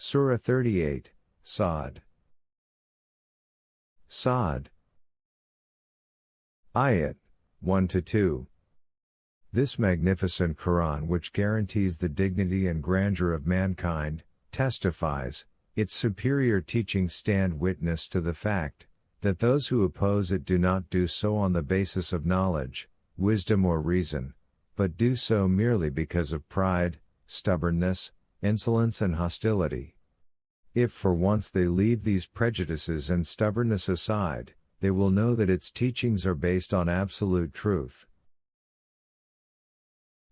Surah 38, Saad. Saad. Ayat 1-2. This magnificent Qur'an, which guarantees the dignity and grandeur of mankind, testifies, its superior teachings stand witness to the fact, that those who oppose it do not do so on the basis of knowledge, wisdom or reason, but do so merely because of pride, stubbornness, insolence and hostility. If for once they leave these prejudices and stubbornness aside, they will know that its teachings are based on absolute truth.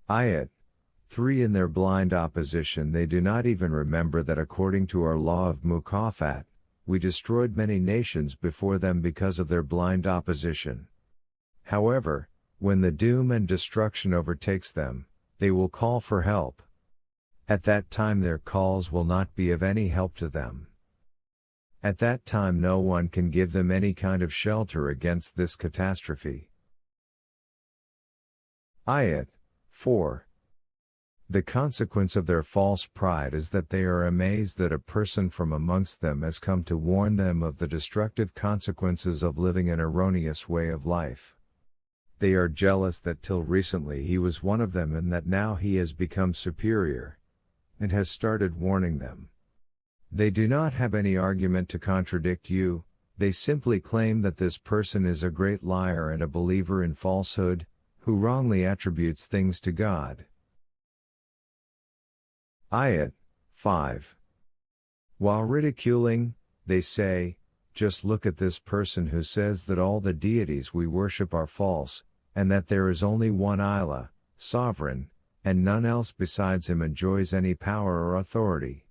Ayat 3. In their blind opposition they do not even remember that according to our law of mukafat, we destroyed many nations before them because of their blind opposition. However, when the doom and destruction overtakes them, they will call for help. At that time their calls will not be of any help to them. At that time no one can give them any kind of shelter against this catastrophe. Ayat 4. The consequence of their false pride is that they are amazed that a person from amongst them has come to warn them of the destructive consequences of living an erroneous way of life. They are jealous that till recently he was one of them and that now he has become superior, and has started warning them. They do not have any argument to contradict you, they simply claim that this person is a great liar and a believer in falsehood, who wrongly attributes things to God. Ayat 5. While ridiculing, they say, just look at this person who says that all the deities we worship are false, and that there is only one Allah, sovereign, and none else besides him enjoys any power or authority.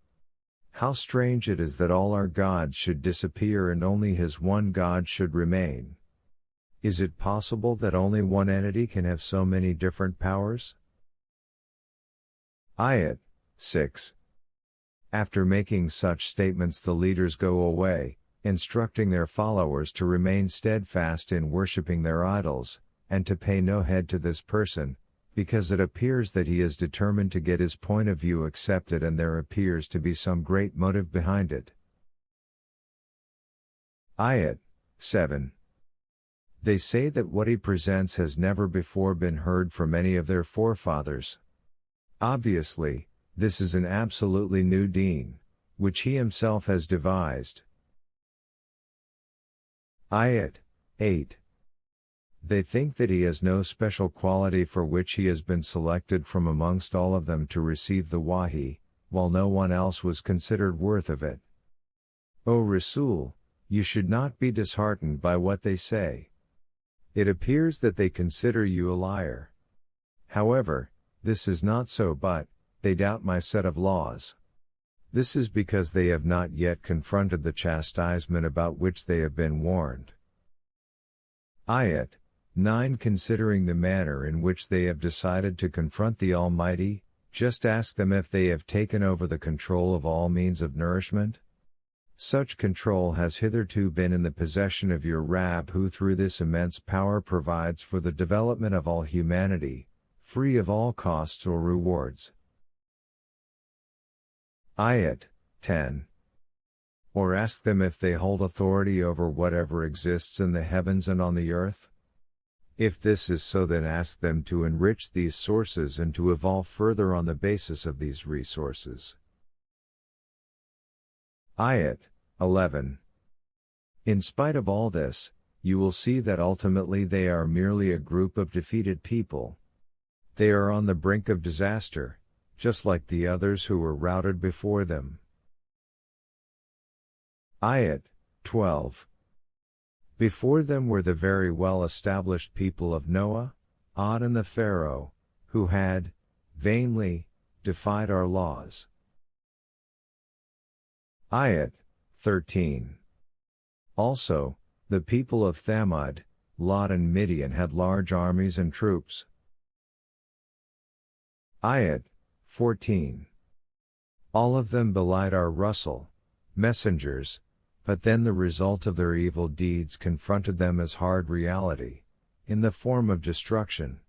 How strange it is that all our gods should disappear and only his one God should remain. Is it possible that only one entity can have so many different powers? Ayat 6. After making such statements the leaders go away, instructing their followers to remain steadfast in worshipping their idols, and to pay no heed to this person, because it appears that he is determined to get his point of view accepted and there appears to be some great motive behind it. Ayat 7. They say that what he presents has never before been heard from any of their forefathers. Obviously, this is an absolutely new deen, which he himself has devised. Ayat 8. They think that he has no special quality for which he has been selected from amongst all of them to receive the wahi, while no one else was considered worth of it. O Rasul, you should not be disheartened by what they say. It appears that they consider you a liar. However, this is not so, but they doubt my set of laws. This is because they have not yet confronted the chastisement about which they have been warned. Ayat 9. Considering the manner in which they have decided to confront the Almighty, just ask them if they have taken over the control of all means of nourishment. Such control has hitherto been in the possession of your Rabb, who through this immense power provides for the development of all humanity, free of all costs or rewards. Ayat 10. Or ask them if they hold authority over whatever exists in the heavens and on the earth. If this is so, then ask them to enrich these sources and to evolve further on the basis of these resources. Ayat 11. In spite of all this, you will see that ultimately they are merely a group of defeated people. They are on the brink of disaster, just like the others who were routed before them. Ayat 12. Before them were the very well-established people of Noah, Ad and the Pharaoh, who had, vainly, defied our laws. Ayat 13. Also, the people of Thamud, Lot and Midian had large armies and troops. Ayat 14. All of them belied our Rasul, messengers, but then the result of their evil deeds confronted them as hard reality, in the form of destruction.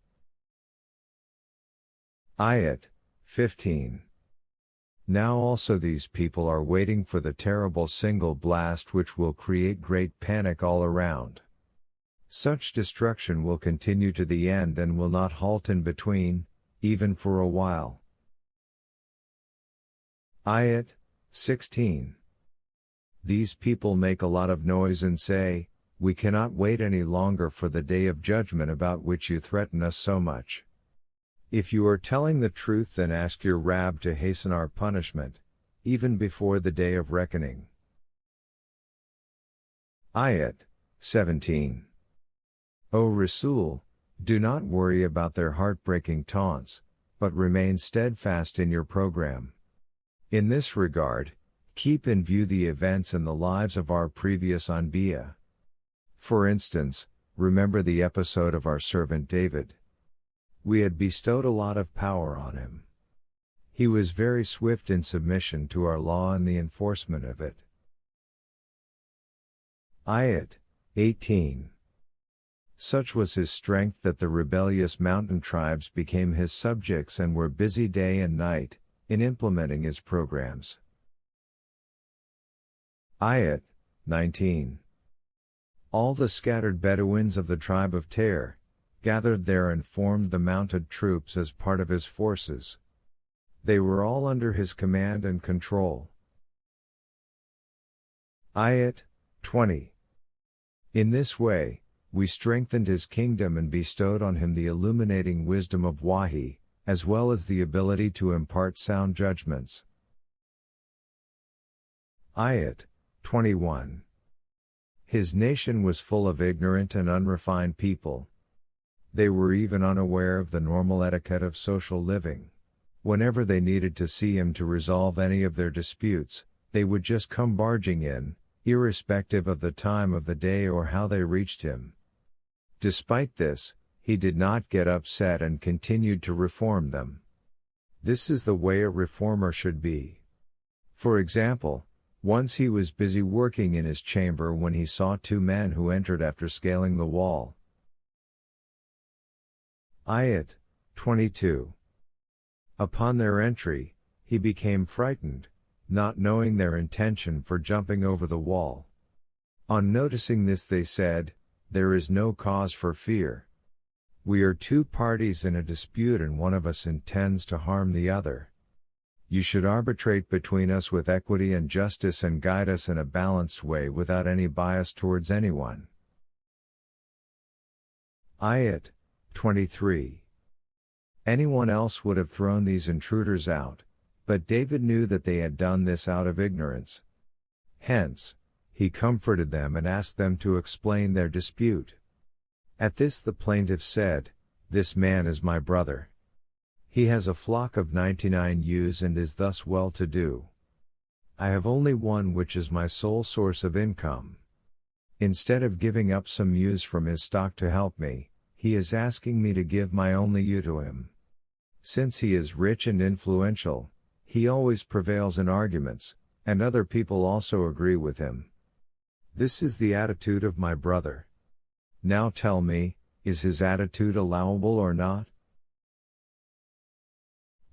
Ayat 15. Now also these people are waiting for the terrible single blast which will create great panic all around. Such destruction will continue to the end and will not halt in between, even for a while. Ayat 16. These people make a lot of noise and say, "We cannot wait any longer for the day of judgment about which you threaten us so much. If you are telling the truth, then ask your Rabb to hasten our punishment, even before the day of reckoning." Ayat 17. O Rasul, do not worry about their heartbreaking taunts, but remain steadfast in your program. In this regard, keep in view the events in the lives of our previous Anbiya. For instance, remember the episode of our servant David. We had bestowed a lot of power on him. He was very swift in submission to our law and the enforcement of it. Ayat 18. Such was his strength that the rebellious mountain tribes became his subjects and were busy day and night in implementing his programs. Ayat 19. All the scattered Bedouins of the tribe of Tair gathered there and formed the mounted troops as part of his forces. They were all under his command and control. Ayat 20. In this way, we strengthened his kingdom and bestowed on him the illuminating wisdom of wahi, as well as the ability to impart sound judgments. Ayat 21. His nation was full of ignorant and unrefined people. They were even unaware of the normal etiquette of social living. Whenever they needed to see him to resolve any of their disputes, they would just come barging in, irrespective of the time of the day or how they reached him. Despite this, he did not get upset and continued to reform them. This is the way a reformer should be. For example, once he was busy working in his chamber when he saw two men who entered after scaling the wall. Ayat 22. Upon their entry, he became frightened, not knowing their intention for jumping over the wall. On noticing this, they said, "There is no cause for fear. We are two parties in a dispute and one of us intends to harm the other. You should arbitrate between us with equity and justice and guide us in a balanced way without any bias towards anyone." Ayat 23. Anyone else would have thrown these intruders out, but David knew that they had done this out of ignorance. Hence, he comforted them and asked them to explain their dispute. At this the plaintiff said, "This man is my brother. He has a flock of 99 ewes and is thus well-to-do. I have only one which is my sole source of income. Instead of giving up some ewes from his stock to help me, he is asking me to give my only ewe to him. Since he is rich and influential, he always prevails in arguments, and other people also agree with him. This is the attitude of my brother. Now tell me, is his attitude allowable or not?"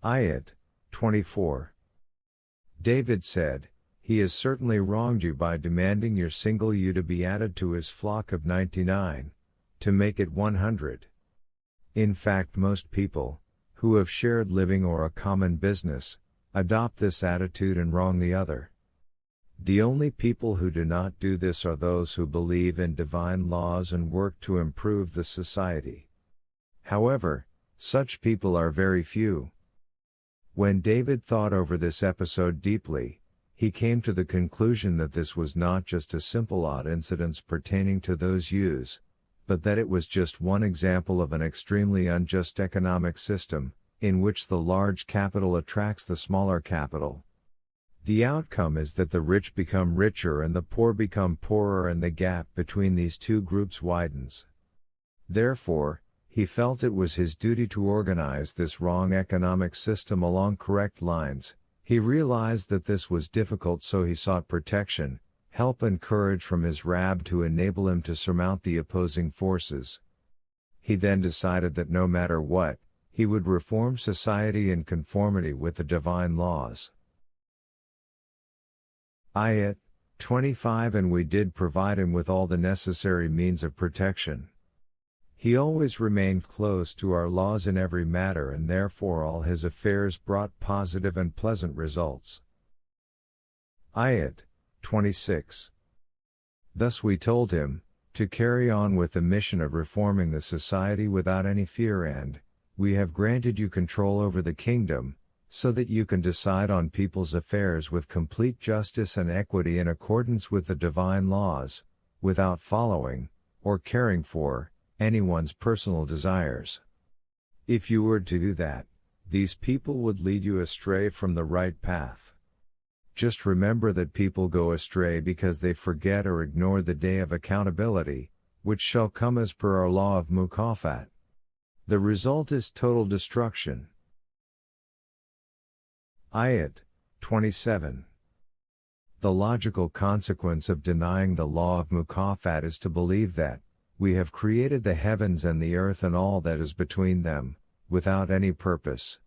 Ayat 24. David said, "He has certainly wronged you by demanding your single ewe to be added to his flock of 99, to make it 100. In fact, most people, who have shared living or a common business, adopt this attitude and wrong the other. The only people who do not do this are those who believe in divine laws and work to improve the society. However, such people are very few." When David thought over this episode deeply, he came to the conclusion that this was not just a simple odd incident pertaining to those ewes, but that it was just one example of an extremely unjust economic system, in which the large capital attracts the smaller capital. The outcome is that the rich become richer and the poor become poorer, and the gap between these two groups widens. Therefore, he felt it was his duty to organize this wrong economic system along correct lines. He realized that this was difficult, so he sought protection, help and courage from his Rabb to enable him to surmount the opposing forces. He then decided that no matter what, he would reform society in conformity with the divine laws. Ayat 25. And we did provide him with all the necessary means of protection. He always remained close to our laws in every matter, and therefore all his affairs brought positive and pleasant results. Ayat 26. Thus we told him to carry on with the mission of reforming the society without any fear, and we have granted you control over the kingdom, so that you can decide on people's affairs with complete justice and equity in accordance with the divine laws, without following, or caring for, anyone's personal desires. If you were to do that, these people would lead you astray from the right path. Just remember that people go astray because they forget or ignore the day of accountability, which shall come as per our law of mukafat. The result is total destruction. Ayat 27. The logical consequence of denying the law of mukafat is to believe that we have created the heavens and the earth and all that is between them, without any purpose.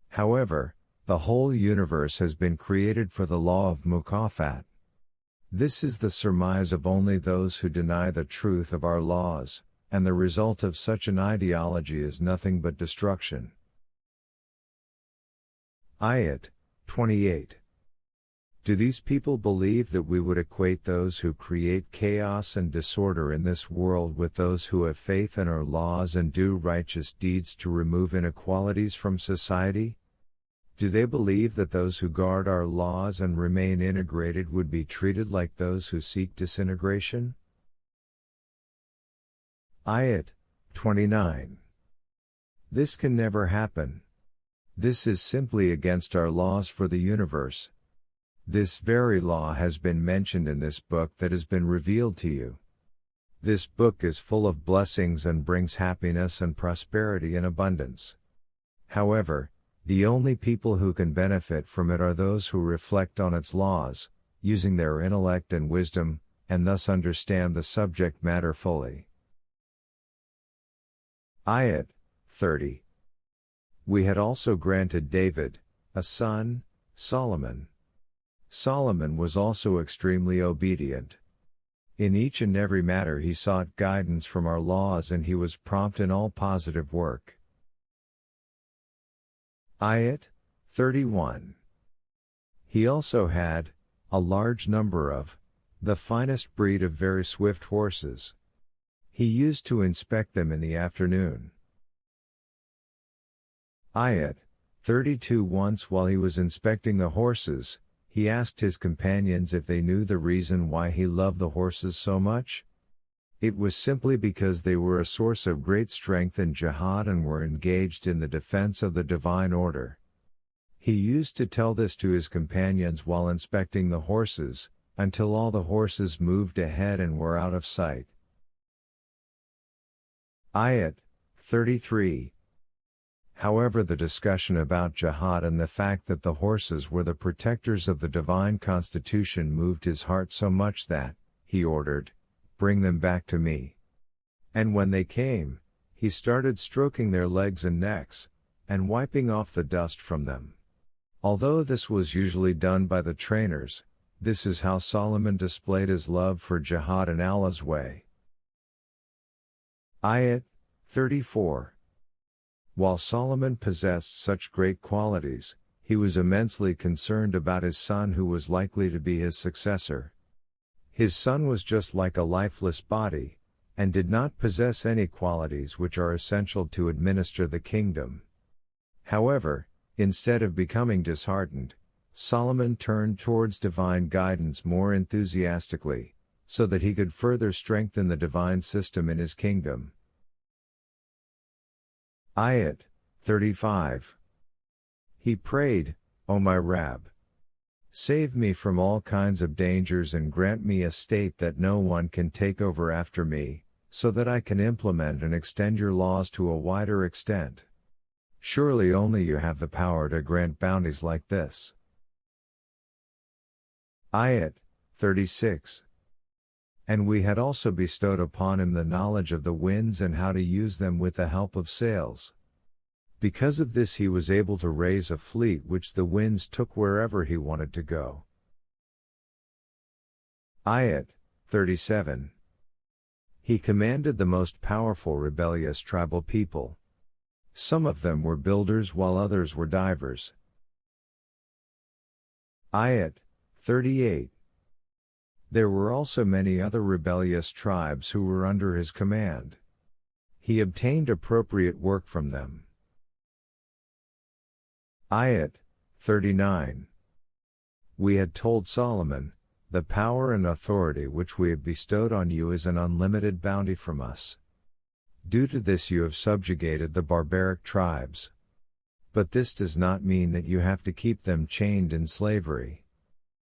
However, the whole universe has been created for the law of mukafat. This is the surmise of only those who deny the truth of our laws, and the result of such an ideology is nothing but destruction. Ayat 28. Do these people believe that we would equate those who create chaos and disorder in this world with those who have faith in our laws and do righteous deeds to remove inequalities from society? Do they believe that those who guard our laws and remain integrated would be treated like those who seek disintegration? Ayat 29. This can never happen. This is simply against our laws for the universe. This very law has been mentioned in this book that has been revealed to you. This book is full of blessings and brings happiness and prosperity in abundance. However, the only people who can benefit from it are those who reflect on its laws, using their intellect and wisdom, and thus understand the subject matter fully. Ayat 30. We had also granted David a son, Solomon. Solomon was also extremely obedient. In each and every matter he sought guidance from our laws, and he was prompt in all positive work. Ayat 31. He also had a large number of the finest breed of very swift horses. He used to inspect them in the afternoon. Ayat 32. Once while he was inspecting the horses, he asked his companions if they knew the reason why he loved the horses so much. It was simply because they were a source of great strength in jihad and were engaged in the defense of the divine order. He used to tell this to his companions while inspecting the horses, until all the horses moved ahead and were out of sight. Ayat 33. However, the discussion about jihad and the fact that the horses were the protectors of the divine constitution moved his heart so much that he ordered, "Bring them back to me." And when they came, he started stroking their legs and necks, and wiping off the dust from them. Although this was usually done by the trainers, this is how Solomon displayed his love for jihad in Allah's way. Ayat 34. While Solomon possessed such great qualities, he was immensely concerned about his son who was likely to be his successor. His son was just like a lifeless body, and did not possess any qualities which are essential to administer the kingdom. However, instead of becoming disheartened, Solomon turned towards divine guidance more enthusiastically, so that he could further strengthen the divine system in his kingdom. Ayat 35. He prayed, "O my Rabb, save me from all kinds of dangers and grant me a state that no one can take over after me, so that I can implement and extend your laws to a wider extent. Surely only you have the power to grant bounties like this." Ayat 36. And we had also bestowed upon him the knowledge of the winds and how to use them with the help of sails. Because of this he was able to raise a fleet which the winds took wherever he wanted to go. Ayat 37. He commanded the most powerful rebellious tribal people. Some of them were builders while others were divers. Ayat 38. There were also many other rebellious tribes who were under his command. He obtained appropriate work from them. Ayat 39. We had told Solomon, the power and authority which we have bestowed on you is an unlimited bounty from us. Due to this you have subjugated the barbaric tribes. But this does not mean that you have to keep them chained in slavery.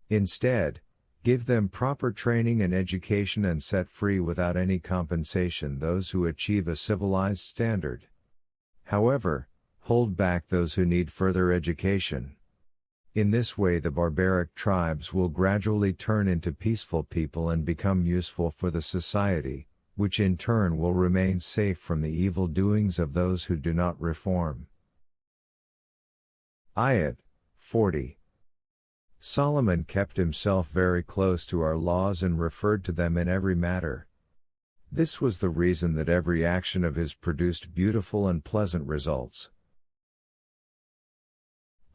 Instead, give them proper training and education and set free without any compensation those who achieve a civilized standard. However, hold back those who need further education. In this way the barbaric tribes will gradually turn into peaceful people and become useful for the society, which in turn will remain safe from the evil doings of those who do not reform. Ayat 40. Solomon kept himself very close to our laws and referred to them in every matter. This was the reason that every action of his produced beautiful and pleasant results.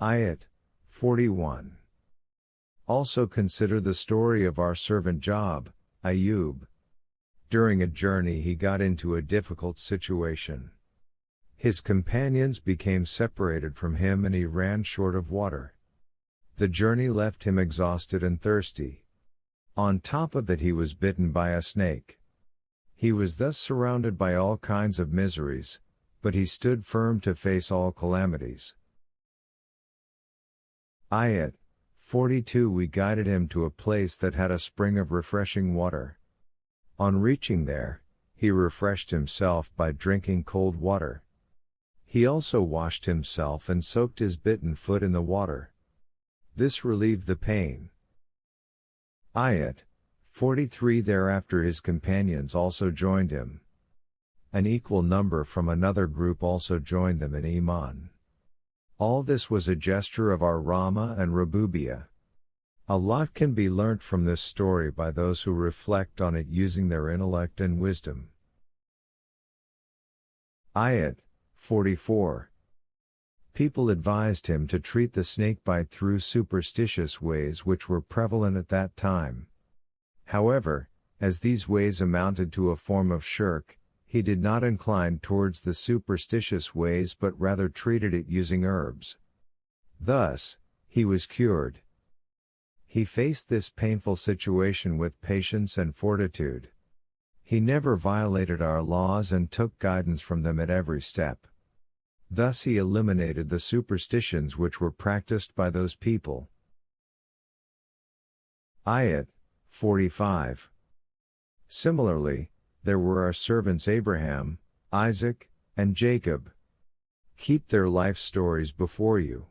Ayat 41. Also consider the story of our servant Job, Ayub. During a journey he got into a difficult situation. His companions became separated from him and he ran short of water. The journey left him exhausted and thirsty. On top of that he was bitten by a snake. He was thus surrounded by all kinds of miseries, but he stood firm to face all calamities. Ayat 42. We guided him to a place that had a spring of refreshing water. On reaching there, he refreshed himself by drinking cold water. He also washed himself and soaked his bitten foot in the water. This relieved the pain. Ayat 43. Thereafter his companions also joined him. An equal number from another group also joined them in Iman. All this was a gesture of our Rama and Rububiyya. A lot can be learnt from this story by those who reflect on it using their intellect and wisdom. Ayat 44. People advised him to treat the snakebite through superstitious ways which were prevalent at that time. However, as these ways amounted to a form of shirk, he did not incline towards the superstitious ways but rather treated it using herbs. Thus, he was cured. He faced this painful situation with patience and fortitude. He never violated our laws and took guidance from them at every step. Thus he eliminated the superstitions which were practiced by those people. Ayat 45. Similarly, there were our servants Abraham, Isaac, and Jacob. Keep their life stories before you.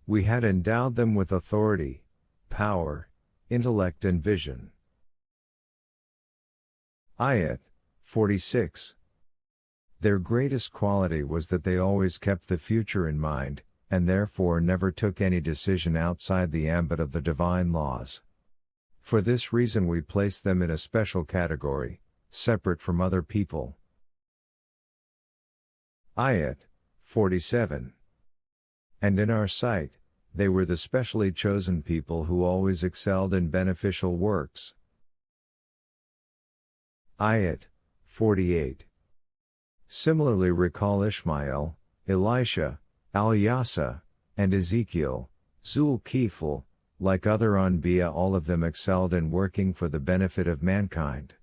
We had endowed them with authority, power, intellect and vision. Ayat 46. Their greatest quality was that they always kept the future in mind, and therefore never took any decision outside the ambit of the divine laws. For this reason we place them in a special category, separate from other people. Ayat 47. And in our sight, they were the specially chosen people who always excelled in beneficial works. Ayat 48. Similarly recall Ishmael, Elisha, Al-Yasa, and Ezekiel, Zul-Kifl, like other Anbiya all of them excelled in working for the benefit of mankind.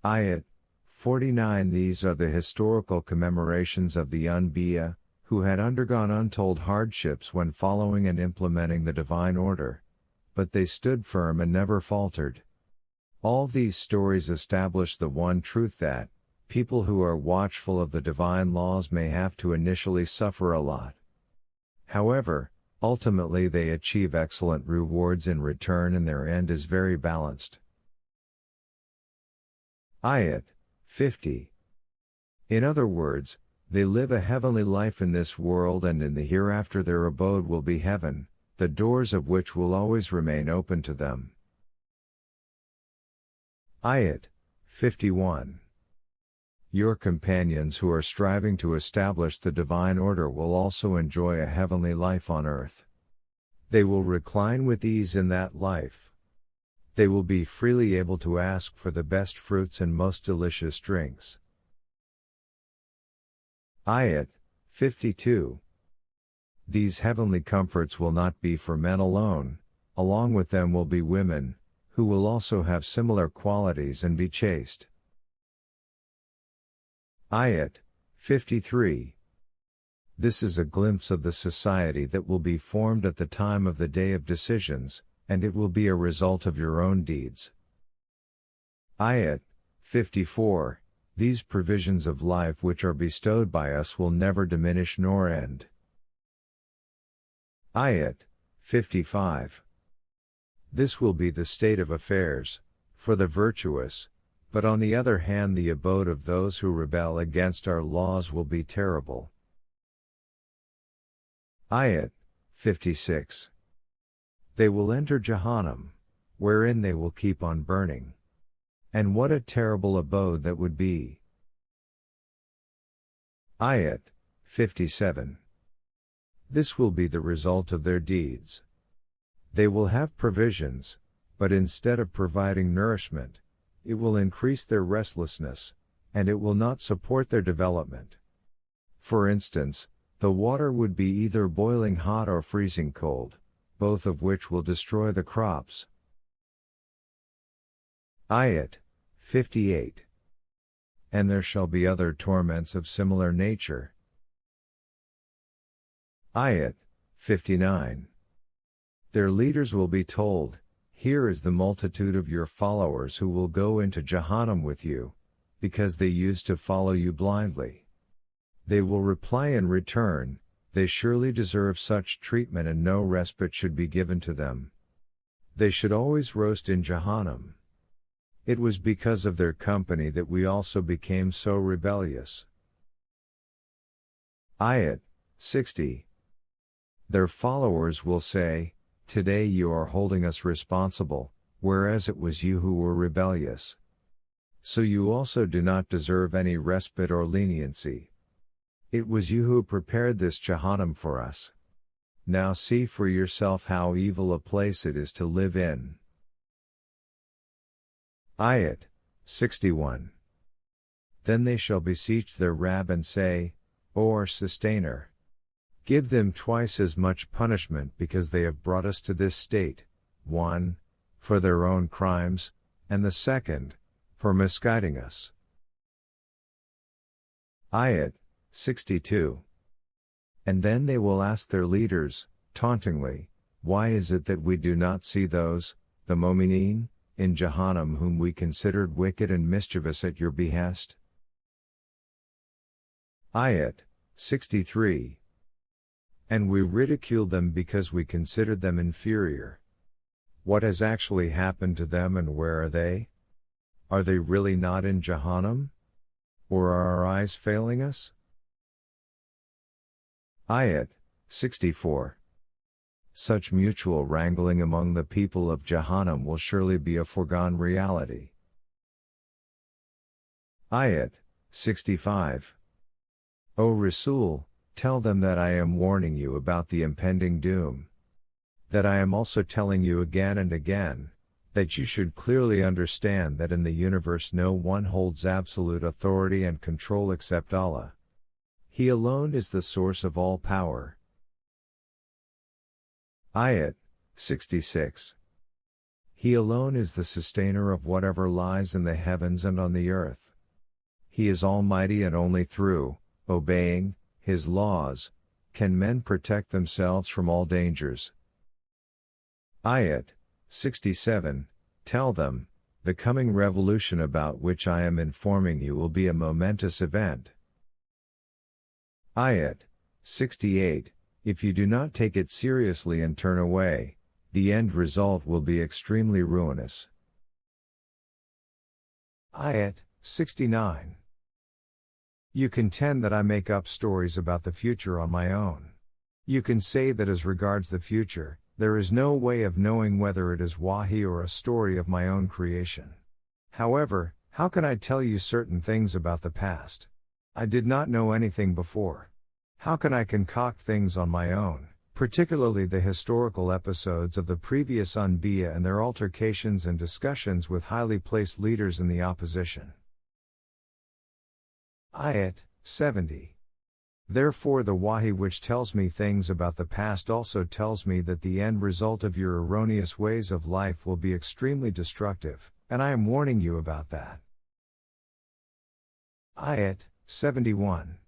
Ayat 49. These are the historical commemorations of the Anbiya, who had undergone untold hardships when following and implementing the divine order, but they stood firm and never faltered. All these stories establish the one truth that, people who are watchful of the divine laws may have to initially suffer a lot. However, ultimately they achieve excellent rewards in return and their end is very balanced. Ayat 50. In other words, they live a heavenly life in this world and in the hereafter their abode will be heaven, the doors of which will always remain open to them. Ayat 51. Your companions who are striving to establish the divine order will also enjoy a heavenly life on earth. They will recline with ease in that life. They will be freely able to ask for the best fruits and most delicious drinks. Ayat 52. These heavenly comforts will not be for men alone, along with them will be women, who will also have similar qualities and be chaste. Ayat 53. This is a glimpse of the society that will be formed at the time of the day of decisions, and it will be a result of your own deeds. Ayat 54. These provisions of life which are bestowed by us will never diminish nor end. Ayat 55. This will be the state of affairs, for the virtuous, but on the other hand the abode of those who rebel against our laws will be terrible. Ayat 56. They will enter Jahannam, wherein they will keep on burning. And what a terrible abode that would be. Ayat 57. This will be the result of their deeds. They will have provisions, but instead of providing nourishment, it will increase their restlessness, and it will not support their development. For instance, the water would be either boiling hot or freezing cold, both of which will destroy the crops. Ayat 58. And there shall be other torments of similar nature. Ayat 59. Their leaders will be told, here is the multitude of your followers who will go into Jahannam with you, because they used to follow you blindly. They will reply in return, they surely deserve such treatment and no respite should be given to them. They should always roast in Jahannam. It was because of their company that we also became so rebellious. Ayat 60. Their followers will say, today you are holding us responsible, whereas it was you who were rebellious. So you also do not deserve any respite or leniency. It was you who prepared this Jahannam for us. Now see for yourself how evil a place it is to live in. Ayat 61. Then they shall beseech their Rabb and say, O our Sustainer! Give them twice as much punishment because they have brought us to this state, one, for their own crimes, and the second, for misguiding us. Ayat 62. And then they will ask their leaders, tauntingly, why is it that we do not see those, the Momineen, in Jahannam whom we considered wicked and mischievous at your behest? Ayat 63. And we ridiculed them because we considered them inferior. What has actually happened to them and where are they? Are they really not in Jahannam? Or are our eyes failing us? Ayat 64. Such mutual wrangling among the people of Jahannam will surely be a foregone reality. Ayat 65. O Rasul, tell them that I am warning you about the impending doom. That I am also telling you again and again, that you should clearly understand that in the universe no one holds absolute authority and control except Allah. He alone is the source of all power. Ayat 66. He alone is the sustainer of whatever lies in the heavens and on the earth. He is almighty and only through obeying His laws can men protect themselves from all dangers. Ayat 67. Tell them, the coming revolution about which I am informing you will be a momentous event. Ayat 68. If you do not take it seriously and turn away, the end result will be extremely ruinous. Ayat 69. You contend that I make up stories about the future on my own. You can say that as regards the future, There is no way of knowing whether it is wahi or a story of my own creation. However, how can I tell you certain things about the past? I did not know anything before. How can I concoct things on my own, particularly the historical episodes of the previous Anbiya and their altercations and discussions with highly placed leaders in the opposition? Ayat 70. Therefore the wahi which tells me things about the past also tells me that the end result of your erroneous ways of life will be extremely destructive, and I am warning you about that. Ayat 71.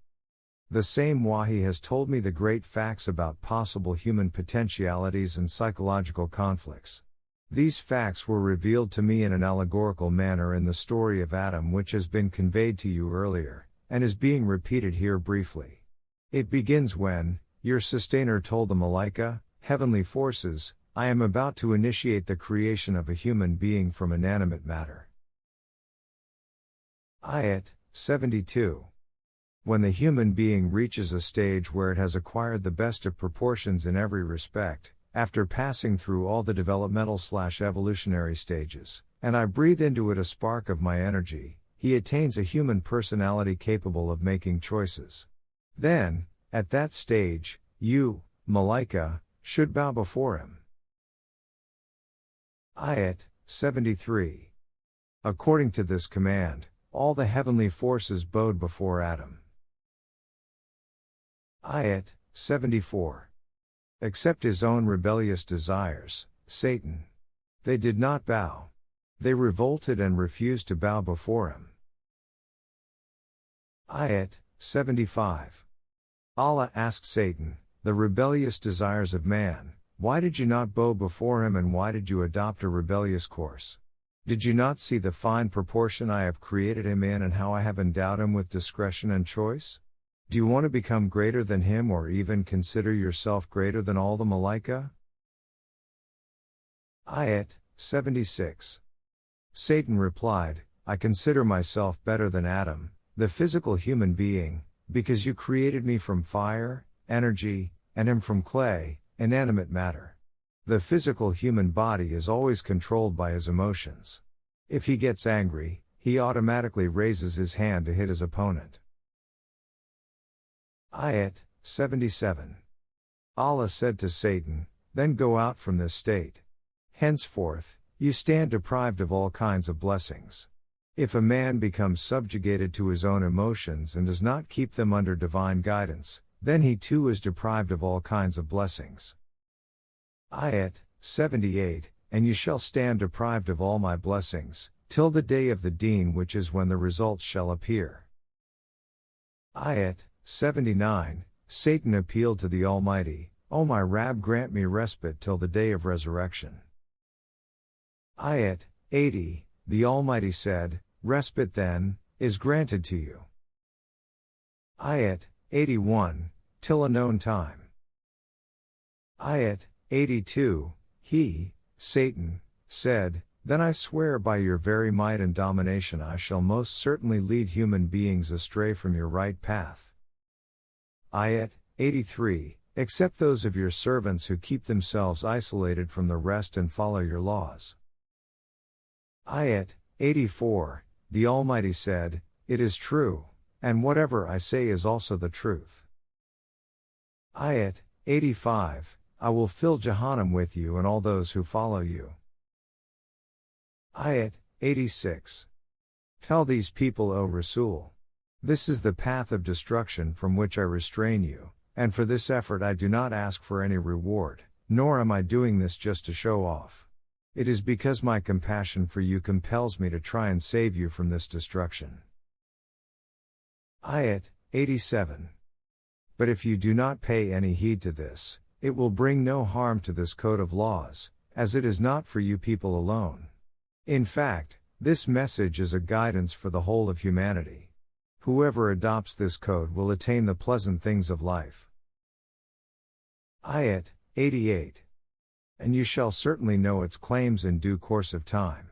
The same wahi has told me the great facts about possible human potentialities and psychological conflicts. These facts were revealed to me in an allegorical manner in the story of Adam, which has been conveyed to you earlier, and is being repeated here briefly. It begins when your sustainer told the Malaika, heavenly forces, I am about to initiate the creation of a human being from inanimate matter. Ayat 72. When the human being reaches a stage where it has acquired the best of proportions in every respect, after passing through all the developmental/evolutionary stages, and I breathe into it a spark of my energy, he attains a human personality capable of making choices. Then, at that stage, you, Malaika, should bow before him. Ayat 73. According to this command, all the heavenly forces bowed before Adam. Ayat 74. Except his own rebellious desires, Satan. They did not bow. They revolted and refused to bow before him. Ayat 75. Allah asked Satan, the rebellious desires of man, why did you not bow before him and why did you adopt a rebellious course? Did you not see the fine proportion I have created him in and how I have endowed him with discretion and choice? Do you want to become greater than him or even consider yourself greater than all the Malaika? Ayat 76. Satan replied, I consider myself better than Adam, the physical human being, because you created me from fire, energy, and him from clay, inanimate matter. The physical human body is always controlled by his emotions. If he gets angry, he automatically raises his hand to hit his opponent. Ayat 77. Allah said to Satan, then go out from this state. Henceforth, you stand deprived of all kinds of blessings. If a man becomes subjugated to his own emotions and does not keep them under divine guidance, then he too is deprived of all kinds of blessings. Ayat 78. And you shall stand deprived of all my blessings, till the day of the Deen, which is when the results shall appear. Ayat 79. Satan appealed to the Almighty, O my Rabb, grant me respite till the day of resurrection. Ayat 80. The Almighty said, respite then, is granted to you. Ayat 81. Till a known time. Ayat 82. He, Satan, said, then I swear by your very might and domination I shall most certainly lead human beings astray from your right path. Ayat 83. Except those of your servants who keep themselves isolated from the rest and follow your laws. Ayat 84. The Almighty said, it is true, and whatever I say is also the truth. Ayat 85. I will fill Jahannam with you and all those who follow you. Ayat 86. Tell these people, O Rasul, this is the path of destruction from which I restrain you, and for this effort I do not ask for any reward, nor am I doing this just to show off. It is because my compassion for you compels me to try and save you from this destruction. Ayat 87. But if you do not pay any heed to this, it will bring no harm to this code of laws, as it is not for you people alone. In fact, this message is a guidance for the whole of humanity. Whoever adopts this code will attain the pleasant things of life. Ayat 88. And you shall certainly know its claims in due course of time.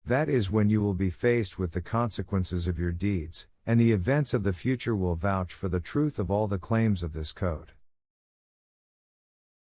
That is when you will be faced with the consequences of your deeds, and the events of the future will vouch for the truth of all the claims of this code.